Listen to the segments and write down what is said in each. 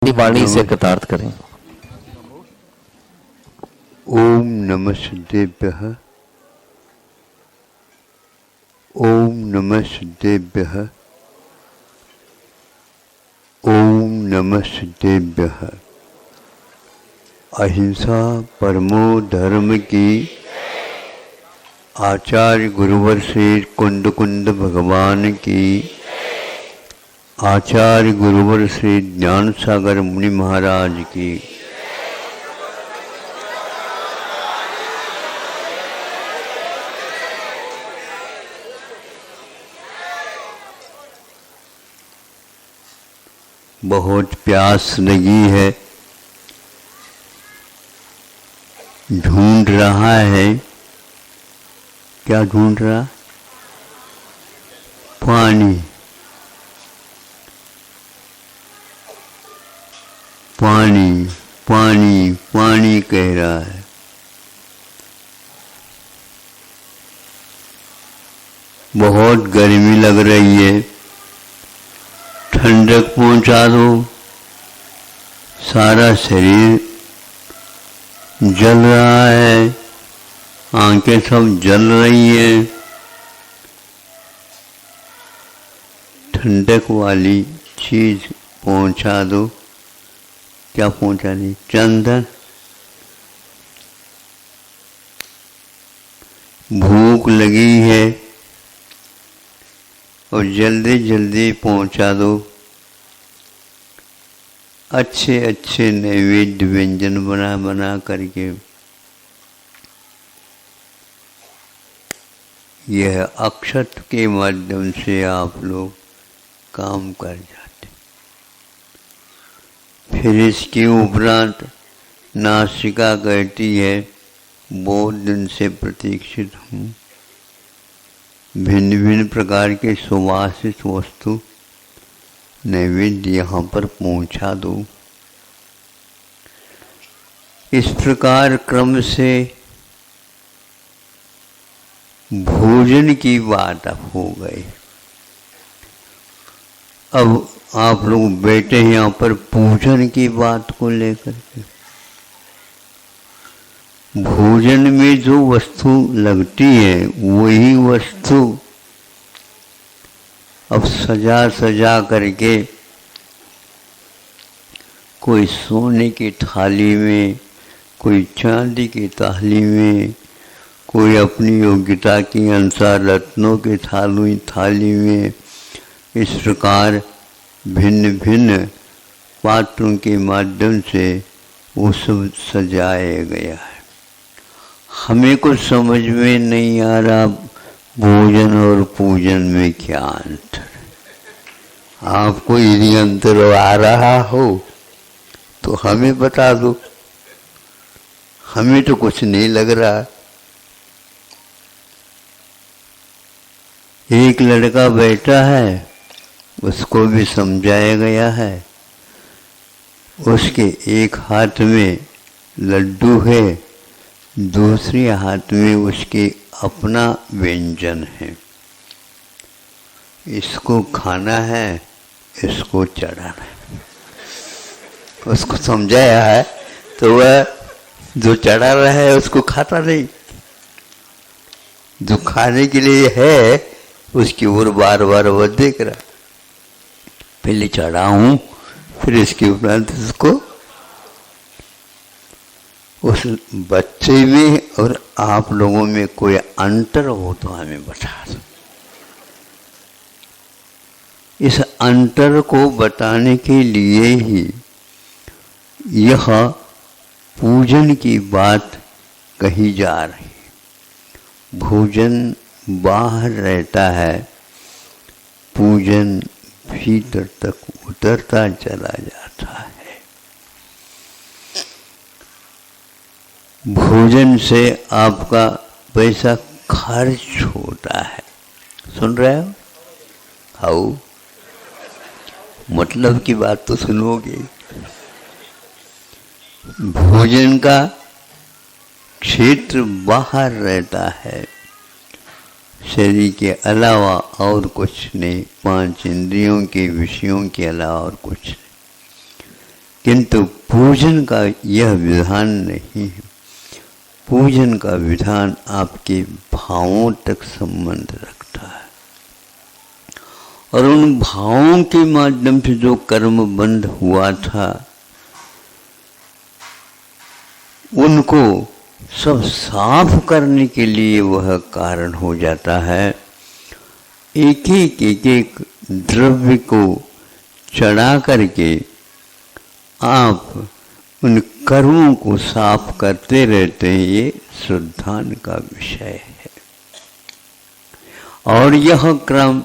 वाणी से कृतार्थ करें। ओम नमः सिद्धेभ्यः। ओम नमः सिद्धेभ्यः। ओम नमः सिद्धेभ्यः। अहिंसा परमो धर्म की आचार्य गुरुवर श्री कुंद कुंद भगवान की आचार्य गुरुवर श्री ज्ञान सागर मुनि महाराज की बहुत प्यास लगी है, ढूंढ रहा है। क्या ढूंढ रहा? पानी। पानी पानी पानी कह रहा है। बहुत गर्मी लग रही है, ठंडक पहुंचा दो। सारा शरीर जल रहा है, आंखें सब जल रही हैं। ठंडक वाली चीज पहुंचा दो। क्या पहुंचानी? चंदन। भूख लगी है और जल्दी जल्दी पहुंचा दो। अच्छे अच्छे नैवेद्य व्यंजन बना बना करके यह अक्षत के माध्यम से आप लोग काम कर जाते। फिर इसके उपरांत नासिका कहती है, बहुत दिन से प्रतीक्षित हूँ, भिन्न भिन्न प्रकार के सुवासित वस्तु नैवेद्य यहाँ पर पहुँचा दो। इस प्रकार क्रम से भोजन की बात अब हो गई। अब आप लोग बैठे हैं यहाँ पर पूजन की बात को लेकर के। भोजन में जो वस्तु लगती है वही वस्तु अब सजा सजा करके कोई सोने की थाली में, कोई चांदी की थाली में, कोई अपनी योग्यता के अनुसार रत्नों की थाली में, इस प्रकार भिन्न भिन्न पात्रों के माध्यम से वो सब सजाया गया है। हमें कुछ समझ में नहीं आ रहा भोजन और पूजन में क्या अंतर है। आपको यदि अंतर आ रहा हो तो हमें बता दो। हमें तो कुछ नहीं लग रहा। एक लड़का बैठा है, उसको भी समझाया गया है। उसके एक हाथ में लड्डू है, दूसरे हाथ में उसके अपना व्यंजन है। इसको खाना है, इसको चढ़ाना है। उसको समझाया है तो वह जो चढ़ा रहा है उसको खाता नहीं, जो खाने के लिए है उसकी ओर बार बार वह देख रहा। पहले चढ़ाऊं फिर इसके उपरांत उसको। उस बच्चे में और आप लोगों में कोई अंतर हो तो हमें बता दो। इस अंतर को बताने के लिए ही यह पूजन की बात कही जा रही है। भोजन बाहर रहता है, पूजन भीतर तक उतरता चला जाता है। भोजन से आपका पैसा खर्च होता है। सुन रहे हो? हाउ मतलब की बात तो सुनोगे। भोजन का क्षेत्र बाहर रहता है, शरीर के अलावा और कुछ नहीं, 5 इंद्रियों के विषयों के अलावा और कुछ नहीं। किंतु पूजन का यह विधान नहीं है। पूजन का विधान आपके भावों तक संबंध रखता है और उन भावों के माध्यम से जो कर्म बंध हुआ था उनको सब साफ करने के लिए वह कारण हो जाता है। एक एक द्रव्य को चढ़ा करके आप उन कर्मों को साफ करते रहते हैं। ये श्रद्धान का विषय है और यह क्रम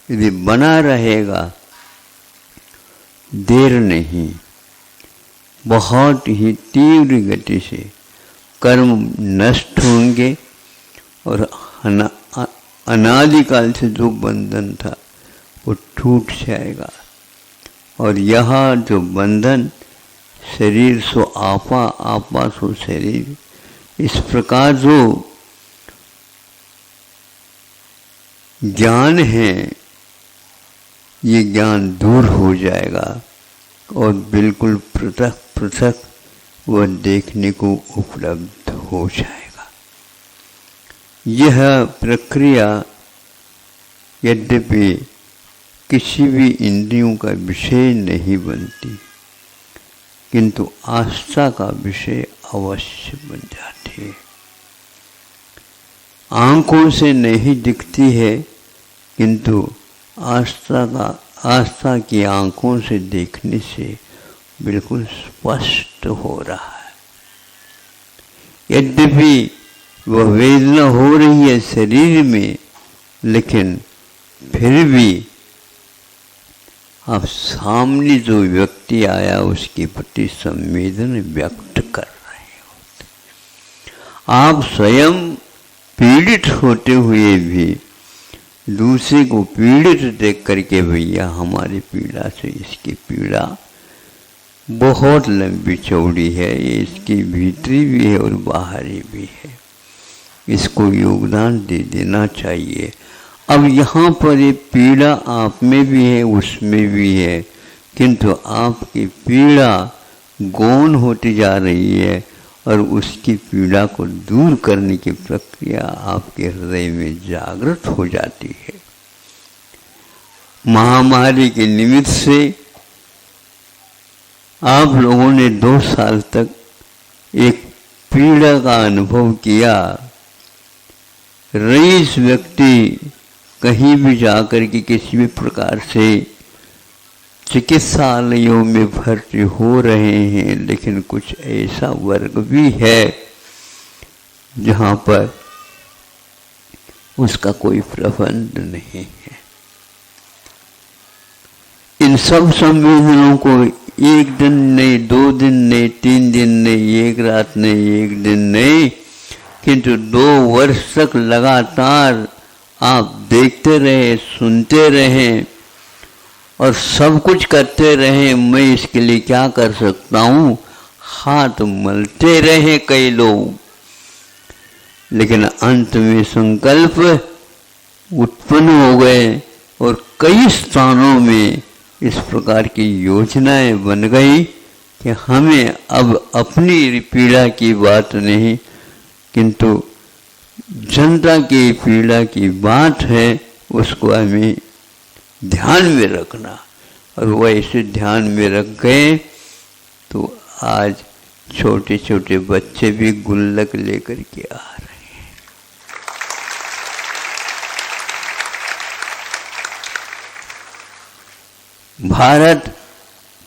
यदि बना रहेगा, देर नहीं, बहुत ही तीव्र गति से कर्म नष्ट होंगे और अनादिकाल से जो बंधन था वो टूट जाएगा। और यह जो बंधन शरीर सो आपा, आपा सो शरीर, इस प्रकार जो ज्ञान है ये ज्ञान दूर हो जाएगा और बिल्कुल पृथक पृथक वह देखने को उपलब्ध हो जाएगा। यह प्रक्रिया यद्यपि किसी भी इंद्रियों का विषय नहीं बनती, किंतु आस्था का विषय अवश्य बन जाती है। आंखों से नहीं दिखती है, किंतु आस्था की आंखों से देखने से बिल्कुल स्पष्ट हो रहा है। यद्यपि वह वेदना हो रही है शरीर में, लेकिन फिर भी आप सामने जो व्यक्ति आया उसके प्रति संवेदन व्यक्त कर रहे होते। आप स्वयं पीड़ित होते हुए भी दूसरे को पीड़ित देख करके भैया हमारी पीड़ा से इसकी पीड़ा बहुत लंबी चौड़ी है, ये इसकी भीतरी भी है और बाहरी भी है, इसको योगदान दे देना चाहिए। अब यहाँ पर ये पीड़ा आप में भी है, उसमें भी है, किंतु आपकी पीड़ा गौण होती जा रही है और उसकी पीड़ा को दूर करने की प्रक्रिया आपके हृदय में जागृत हो जाती है। महामारी के निमित्त से आप लोगों ने 2 साल तक एक पीड़ा का अनुभव किया। रईस व्यक्ति कहीं भी जाकर के किसी भी प्रकार से चिकित्सालयों में भर्ती हो रहे हैं, लेकिन कुछ ऐसा वर्ग भी है जहाँ पर उसका कोई प्रबंध नहीं है। इन सब संवेदनों को 1 दिन नहीं, 2 दिन नहीं, 3 दिन नहीं, 1 रात नहीं, 1 दिन नहीं, किंतु 2 वर्ष तक लगातार आप देखते रहे, सुनते रहे और सब कुछ करते रहे। मैं इसके लिए क्या कर सकता हूँ, हाथ मलते रहे कई लोग, लेकिन अंत में संकल्प उत्पन्न हो गए और कई स्थानों में इस प्रकार की योजनाएं बन गई कि हमें अब अपनी पीड़ा की बात नहीं, किंतु जनता की पीड़ा की बात है, उसको हमें ध्यान में रखना। और वैसे ध्यान में रख गए तो आज छोटे छोटे बच्चे भी गुल्लक लेकर के आ रहे हैं। भारत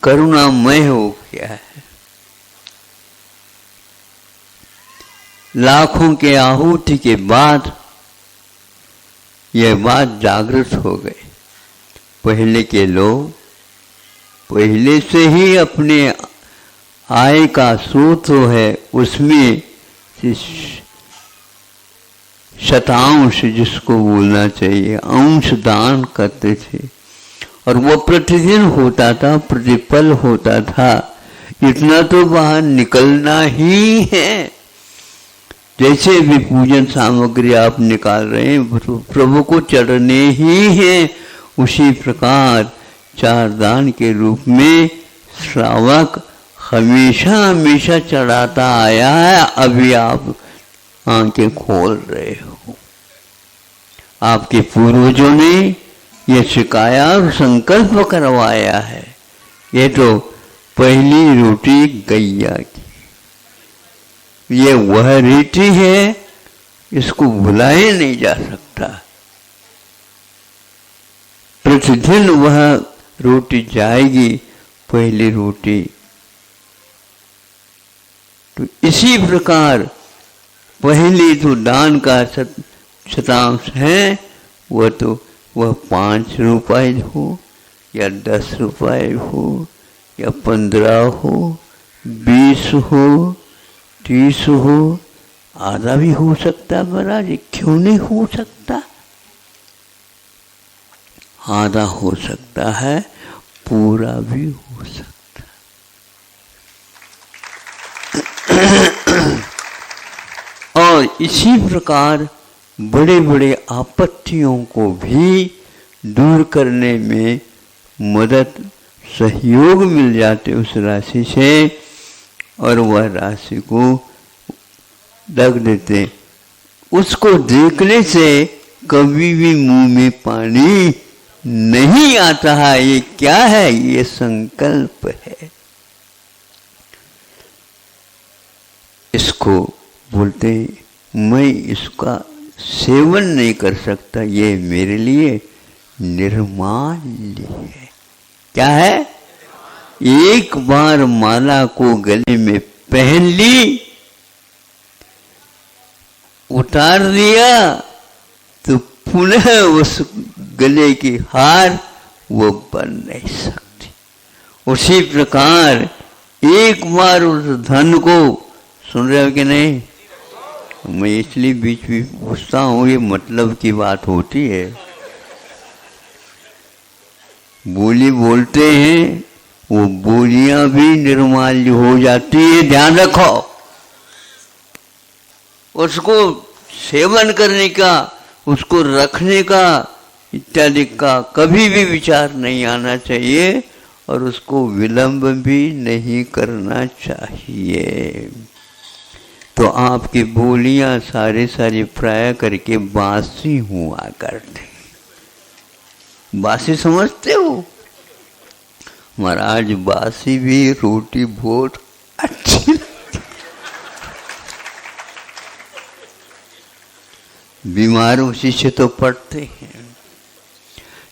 करुणामय हो गया है। लाखों के आहुति के बाद यह बात जागृत हो गई। पहले के लोग पहले से ही अपने आय का स्रोत है उसमें शतांश, जिसको बोलना चाहिए, अंश दान करते थे और वो प्रतिदिन होता था, प्रतिपल होता था। इतना तो बाहर निकलना ही है। जैसे भी पूजन सामग्री आप निकाल रहे हैं प्रभु को चढ़ने ही है, उसी प्रकार 4 दान के रूप में श्रावक हमेशा हमेशा चढ़ाता आया है। अभी आप आंखें खोल रहे हो। आपके पूर्वजों ने ये सिखाया और संकल्प करवाया है। ये तो पहली रोटी गैया की, ये वह रीति है, इसको भुलाया नहीं जा सकता। प्रतिदिन वह रोटी जाएगी, पहली रोटी। तो इसी प्रकार पहली तो दान का शतांश है, वह 5 रुपए हो या 10 रुपए हो या 15 हो, 20 हो, 30 हो, आधा भी हो सकता महाराज, क्यों नहीं हो सकता? आधा हो सकता है, पूरा भी हो सकता है। और इसी प्रकार बड़े बड़े आपत्तियों को भी दूर करने में मदद सहयोग मिल जाते उस राशि से, और वह राशि को रख देते। उसको देखने से कभी भी मुंह में पानी नहीं आता है। ये क्या है? ये संकल्प है। इसको बोलते मैं इसका सेवन नहीं कर सकता, ये मेरे लिए निर्माल्य है। क्या है? एक बार माला को गले में पहन ली, उतार दिया, तो पुनः उस गले की हार वो बन नहीं सकती। उसी प्रकार एक बार उस धन को, सुन रहे हो कि नहीं? मैं इसलिए बीच में पूछता हूँ, ये मतलब की बात होती है। बोली बोलते हैं, वो बोलियां भी निर्माल्य हो जाती है, ध्यान रखो। उसको सेवन करने का, उसको रखने का इत्यादि का कभी भी विचार नहीं आना चाहिए, और उसको विलंब भी नहीं करना चाहिए। तो आपकी बोलियां सारी प्राय करके बासी हुआ करते। बासी समझते हो महाराज? बासी भी रोटी बहुत अच्छी लगती। बीमार उसी से तो पड़ते हैं।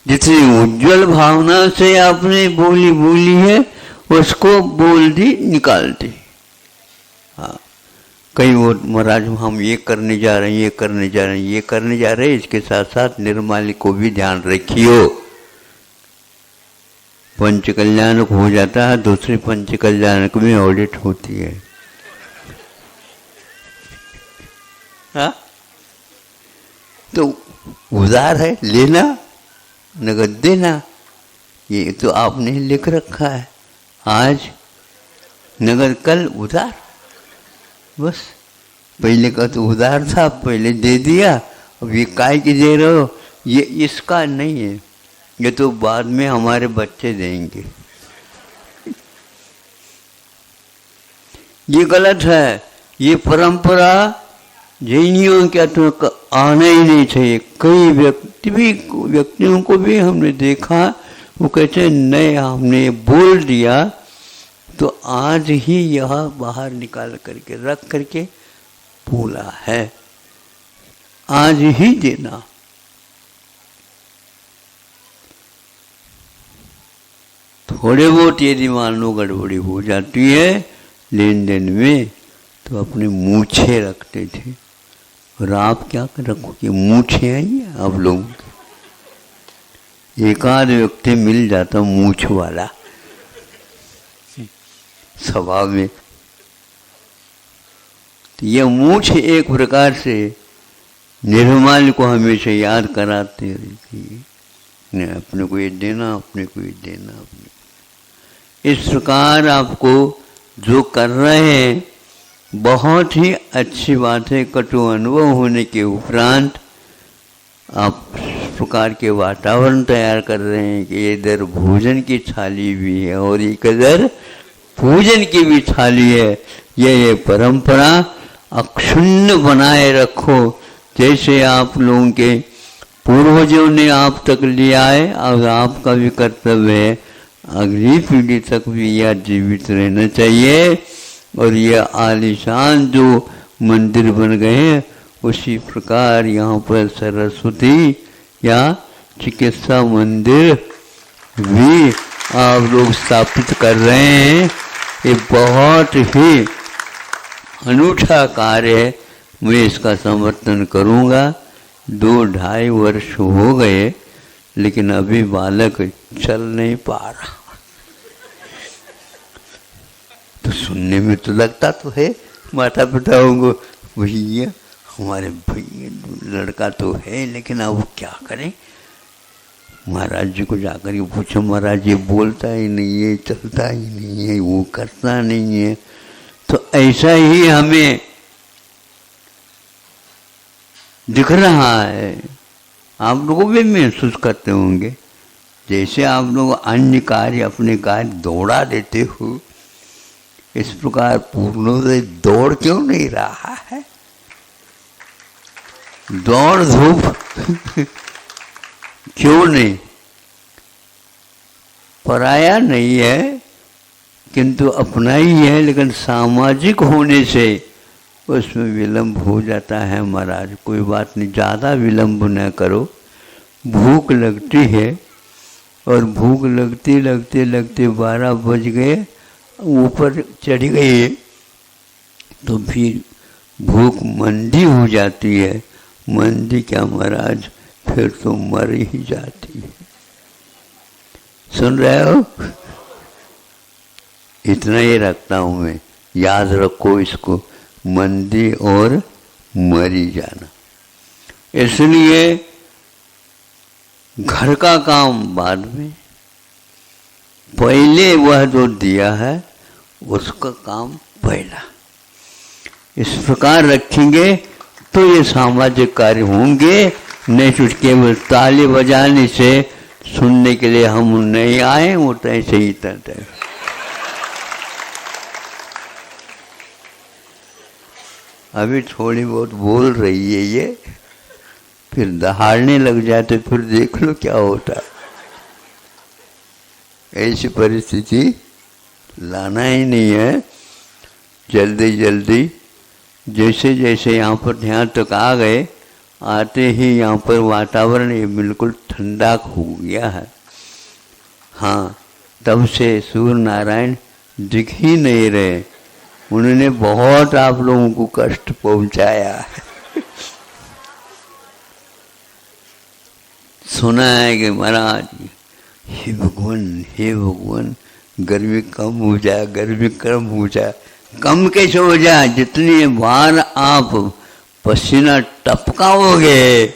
जितनी उज्जवल भावना से आपने बोली है, उसको बोल दी, निकाल दी। हाँ, कई वो महाराज हम ये करने जा रहे हैं, ये करने जा रहे हैं, ये करने जा रहे हैं, इसके साथ साथ निर्माल्य को भी ध्यान रखियो। पंच कल्याणक हो जाता है, दूसरे पंच कल्याणक में ऑडिट होती है। हाँ, तो उधार है, लेना नगद देना, ये तो आपने लिख रखा है। आज नगद, कल उधार। बस पहले का तो उधार था, पहले दे दिया, अब ये काय की दे रहे हो? ये इसका नहीं है, ये तो बाद में हमारे बच्चे देंगे। ये गलत है। ये परंपरा जैनियों क्या तो आना ही नहीं चाहिए। कई व्यक्तियों को भी हमने देखा, वो कहते हैं नहीं, हमने बोल दिया तो आज ही यह बाहर निकाल करके रख करके बोला है, आज ही देना। थोड़े बहुत यदि मान लो गड़बड़ी हो जाती है लेन देन में, तो अपने मूछे रखते थे। और आप क्या रखोगे? मूछे आई आप लोगों के। एक आध व्यक्ति मिल जाता मूछ वाला स्वभाव में। तो यह मूछ एक प्रकार से निर्माल्य को हमेशा याद कराते रहती है, अपने को ये देना, अपने को ये देना, अपने। इस प्रकार आपको जो कर रहे हैं बहुत ही अच्छी बात है। कटु अनुभव होने के उपरांत आप प्रकार के वातावरण तैयार कर रहे हैं कि इधर भोजन की थाली भी है और एक इधर पूजन की भी थाली है। ये परंपरा अक्षुण्ण बनाए रखो, जैसे आप लोगों के पूर्वजों ने आप तक लिया है। और आपका भी कर्तव्य है अगली पीढ़ी तक भी यह जीवित रहना चाहिए। और यह आलीशान जो मंदिर बन गए हैं, उसी प्रकार यहाँ पर सरस्वती या चिकित्सा मंदिर भी आप लोग स्थापित कर रहे हैं। ये बहुत ही अनूठा कार्य है, मैं इसका समर्थन करूँगा। 2-2.5 वर्ष हो गए लेकिन अभी बालक चल नहीं पा रहा। तो सुनने में तो लगता तो है माता पिता को, भैया हमारे भैया लड़का तो है लेकिन अब क्या करें। महाराज जी को जाकर के पूछो, महाराज ये बोलता ही नहीं है, चलता ही नहीं है, वो करता नहीं है। तो ऐसा ही हमें दिख रहा है, आप लोगों भी महसूस करते होंगे। जैसे आप लोग अन्य कार्य अपने कार्य दौड़ा देते हो, इस प्रकार पूर्णोदय दौड़ क्यों नहीं रहा है? दौड़ धूप क्यों नहीं? पराया नहीं है किंतु अपना ही है, लेकिन सामाजिक होने से उसमें विलंब हो जाता है। महाराज कोई बात नहीं, ज़्यादा विलंब न करो। भूख लगती है और भूख लगते लगते लगते 12 बज गए, ऊपर चढ़ गए तो फिर भूख मंदी हो जाती है। मंदी क्या महाराज, फिर तो मर ही जाती है। सुन रहे हो? इतना ही रखता हूँ मैं, याद रखो इसको, मंदी और मरी जाना। इसलिए घर का काम बाद में, पहले वह जो दिया है उसका काम पहला। इस प्रकार रखेंगे तो ये सामाजिक कार्य होंगे। नहीं तो केवल ताली बजाने से सुनने के लिए हम नहीं आए, वो तो ऐसे ही तय। अभी थोड़ी बहुत बोल रही है ये, फिर दहाड़ने लग जाए तो फिर देख लो क्या होता है। ऐसी परिस्थिति लाना ही नहीं है। जल्दी जल्दी जैसे जैसे यहाँ पर यहाँ तक आ गए, आते ही यहाँ पर वातावरण ये बिल्कुल ठंडा हो गया है। हाँ, तब से सूर्य नारायण दिख ही नहीं रहे। उन्होंने बहुत आप लोगों को कष्ट पहुंचाया है। सुना है कि महाराज हे भगवान गर्मी कम हो जाए, गर्मी कम हो जाए। कम कैसे हो जाए? जितनी बार आप पसीना टपकाओगे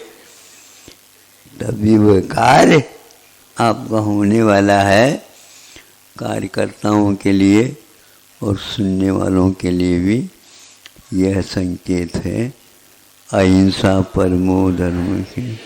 तभी वह कार्य आपका होने वाला है। कार्यकर्ताओं के लिए और सुनने वालों के लिए भी यह संकेत है अहिंसा परमो धर्म की।